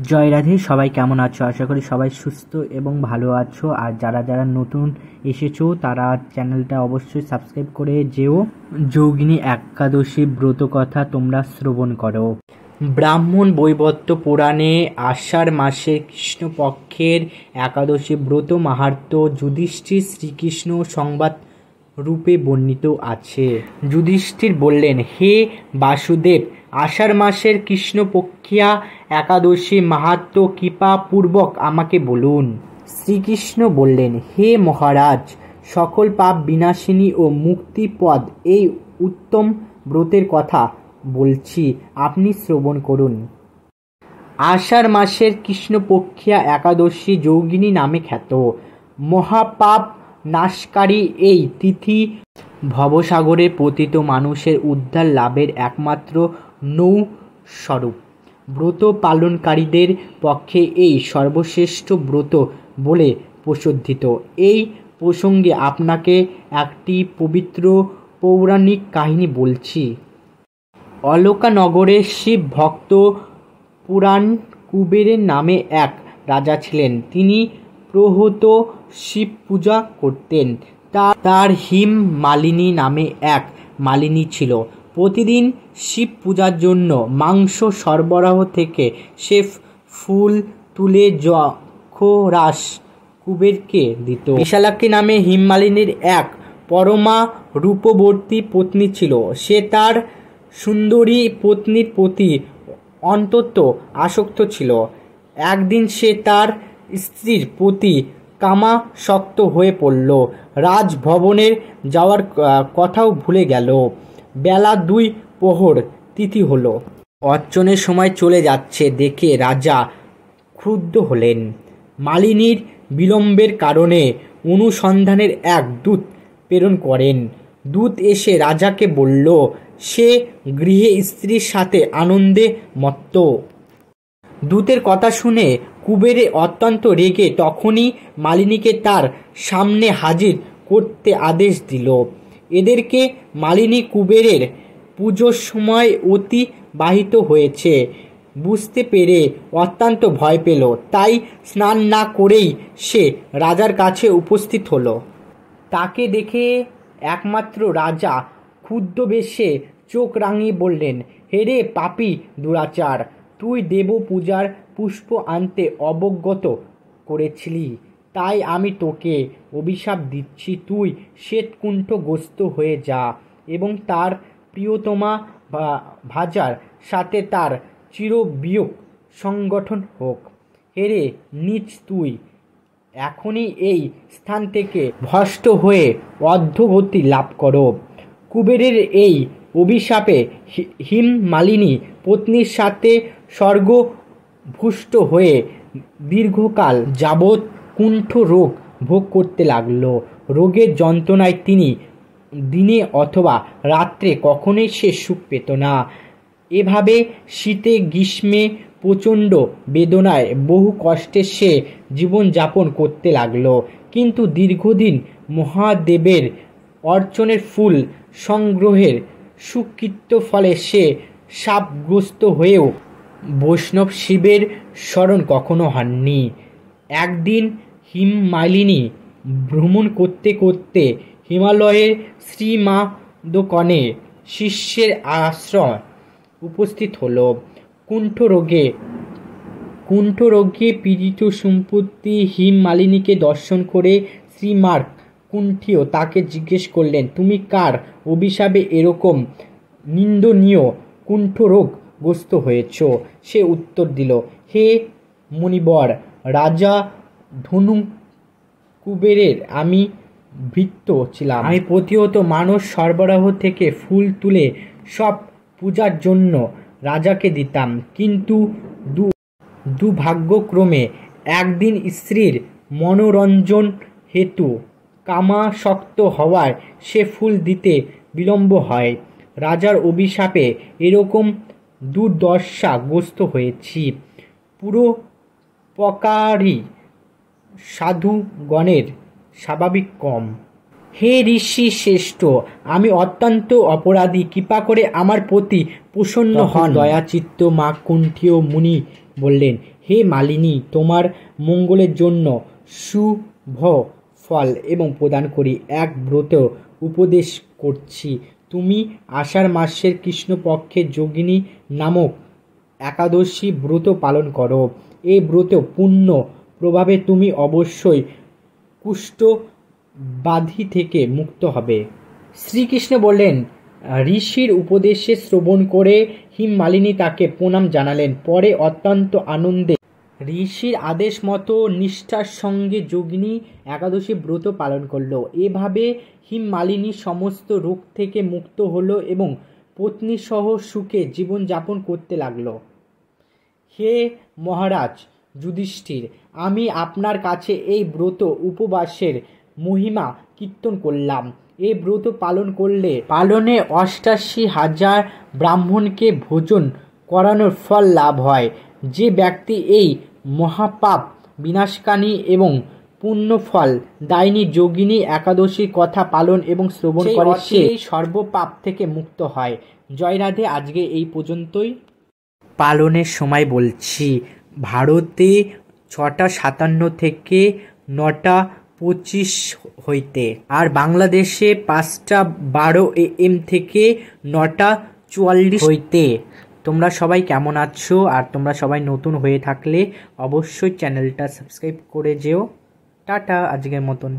জয় রাধে। সবাই কেমন আছো? আশা করি সবাই সুস্থ এবং ভালো আছো। আর যারা যারা নতুন এসেছো তারা চ্যানেলটা অবশ্যই সাবস্ক্রাইব করে যেও। যোগিনী একাদশী ব্রত কথা তোমরা শ্রবণ করো। ব্রাহ্মণ বৈবর্ত পুরাণে আষাঢ় মাসের কৃষ্ণপক্ষের একাদশী ব্রত মাহাত্ম্য যুধিষ্ঠির শ্রীকৃষ্ণ সংবাদ রূপে বর্ণিত আছে। যুধিষ্ঠির বললেন, হে বাসুদেব, আষাঢ় মাসের কৃষ্ণপক্ষিয়া একাদশী মাহাত্ম্য কৃপাপূর্বক আমাকে বলুন। শ্রীকৃষ্ণ বললেন, হে মহারাজ, সকল পাপ বিনাশিনী ও মুক্তিপদ এই উত্তম ব্রতের কথা বলছি, আপনি শ্রবণ করুন। আষাঢ় মাসের কৃষ্ণপক্ষিয়া একাদশী যোগিনী নামে খ্যাত। মহাপাপ নাশকারী এই তিথি ভবসাগরে পতিত মানুষের উদ্ধার লাভের একমাত্র নৌস্বরূপ। ব্রত পালনকারীদের পক্ষে এই সর্বশ্রেষ্ঠ ব্রত বলে প্রসিদ্ধ। এই প্রসঙ্গে আপনাকে একটি পবিত্র পৌরাণিক কাহিনী বলছি। অলকানগরে শিব ভক্ত পুরাণ কুবেরের নামে এক রাজা ছিলেন। তিনি প্রহত শিব পূজা করতেন। তার হিম মালিনী নামে এক মালিনী ছিল। প্রতিদিন শিব পূজার জন্য মাংস সরবরাহ থেকে সে ফুল তুলে যক্ষরাজ কুবেরকে দিত। বিশালাক্ষী নামে হিমমালিনীর এক পরমা রূপবতী পত্নী ছিল। সে তার সুন্দরী পত্নীর প্রতি অত্যন্ত আসক্ত ছিল। একদিন সে তার স্ত্রীর প্রতি কামাসক্ত হয়ে পড়ল। রাজভবনে যাওয়ার কথাও ভুলে গেল। বেলা 2 প্রহর তিথি হলো। অর্চনের সময় চলে যাচ্ছে দেখে রাজা ক্রুদ্ধ হলেন। মালিনীর বিলম্বের কারণে অনুসন্ধানের এক দূত প্রেরণ করেন। দূত এসে রাজাকে বলল, সে গৃহে স্ত্রীর সাথে আনন্দে মত্ত। দূতের কথা শুনে কুবের অত্যন্ত রেগে তখনই মালিনীকে তার সামনে হাজির করতে আদেশ দিল। এদেরকে মালিনী কুবেরের পুজোর সময় অতিবাহিত হয়েছে বুঝতে পেরে অত্যন্ত ভয় পেল। তাই স্নান না করেই সে রাজার কাছে উপস্থিত হলো। তাকে দেখে একমাত্র রাজা ক্ষুব্ধ বেশে চোখ রাঙিয়ে বললেন, হেরে পাপী দুরাচার, তুই দেব পূজার পুষ্প আনতে অবগত করেছিলি, তাই আমি তোকে অভিশাপ দিচ্ছি, তুই শ্বেতকুণ্ঠগ্রস্ত হয়ে যা এবং তার প্রিয়তমা ভাজার সাথে তার চিরবিয়োগ সংগঠন হোক। হেরে নীচ, তুই এখনই এই স্থান থেকে ভ্রষ্ট হয়ে অধোগতি লাভ করো। কুবেরের এই অভিশাপে হিমমালিনী পত্নীর সাথে স্বর্গভ্রষ্ট হয়ে দীর্ঘকাল যাবৎ কুণ্ঠ রোগ ভোগ করতে লাগল। রোগের যন্ত্রণায় তিনি দিনে অথবা রাত্রে কখনোই সে সুখ পেত না। এভাবে শীতে গ্রীষ্মে প্রচণ্ড বেদনায় বহু কষ্টে সে জীবনযাপন করতে লাগল। কিন্তু দীর্ঘদিন মহাদেবের অর্চনের ফুল সংগ্রহের সুকৃত ফলে সে শাপগ্রস্ত হয়েও বৈষ্ণব শিবের শরণ কখনো হননি। একদিন হিমমালিনী ভ্রমণ করতে করতে হিমালয়ের শ্রীমাদকনে শিষ্যের আশ্রয় উপস্থিত হল। কুণ্ঠরোগে পীড়িত সম্পত্তি হিমমালিনীকে দর্শন করে শ্রীমার কুণ্ঠীয় তাকে জিজ্ঞেস করলেন, তুমি কার অভিশাপে এরকম নিন্দনীয় কুণ্ঠরোগগ্রস্ত হয়েছ? সে উত্তর দিল, হে মুনিবর, রাজা ধনু কুবেরের আমি ভৃত্য ছিলাম। আমি প্রতিহত মানস সরবরাহ থেকে ফুল তুলে সব পূজার জন্য রাজাকে দিতাম। কিন্তু দুর্ভাগ্যক্রমে একদিন স্ত্রীর মনোরঞ্জন হেতু কামাসক্ত হওয়ায় সে ফুল দিতে বিলম্ব হয়। রাজার অভিশাপে এরকম দুর্দশাগ্রস্ত হয়েছি। পরোপকারী সাধুগণের স্বাভাবিক কম। হে ঋষি শ্রেষ্ঠ, আমি অত্যন্ত অপরাধী, কৃপা করে আমার প্রতি প্রসন্ন হন। দয়াচিত্ত মা কুণ্ঠীয় মুনি বললেন, হে মালিনী, তোমার মঙ্গলের জন্য শুভ ফল এবং প্রদান করি এক ব্রত উপদেশ করছি। তুমি আষাঢ় মাসের কৃষ্ণপক্ষের যোগিনী নামক একাদশী ব্রত পালন করো। এই ব্রত পূর্ণ প্রভাবে তুমি অবশ্যই কুষ্ঠ ব্যাধি থেকে মুক্ত হবে। শ্রীকৃষ্ণ বললেন, ঋষির উপদেশে শ্রবণ করে হিমমালিনী তাকে প্রণাম জানালেন। পরে অত্যন্ত আনন্দে ঋষির আদেশ মতো নিষ্ঠার সঙ্গে যোগিনী একাদশী ব্রত পালন করল। এভাবে হিমমালিনী সমস্ত রোগ থেকে মুক্ত হলো এবং পত্নীসহ সুখে জীবনযাপন করতে লাগল। হে মহারাজ যুধিষ্ঠির, আমি আপনার কাছে এই ব্রত উপবাসের মহিমা কীর্তন করলাম। এই ব্রত পালনে ৮৮,০০০ ব্রাহ্মণকে ভোজন করানোর ফল লাভ হয়। যে ব্যক্তি এই মহাপাপ বিনাশকারী এবং পুণ্যফল দায়িনী যোগিনী একাদশীর কথা পালন এবং শ্রবণ করে সে সর্বপাপ থেকে মুক্ত হয়। জয় রাধে। আজকে এই পর্যন্তই। পালনের সময় বলছি, ভারতে ৬টা ৫৭ থেকে ৯টা ২৫ হইতে, আর বাংলাদেশে ৫টা ১২ AM থেকে ৯টা ৪৪ হইতে। তোমরা সবাই কেমন আছো? আর তোমরা সবাই নতুন হয়ে থাকলে অবশ্যই চ্যানেলটা সাবস্ক্রাইব করে যেও। টাটা আজকের মতন।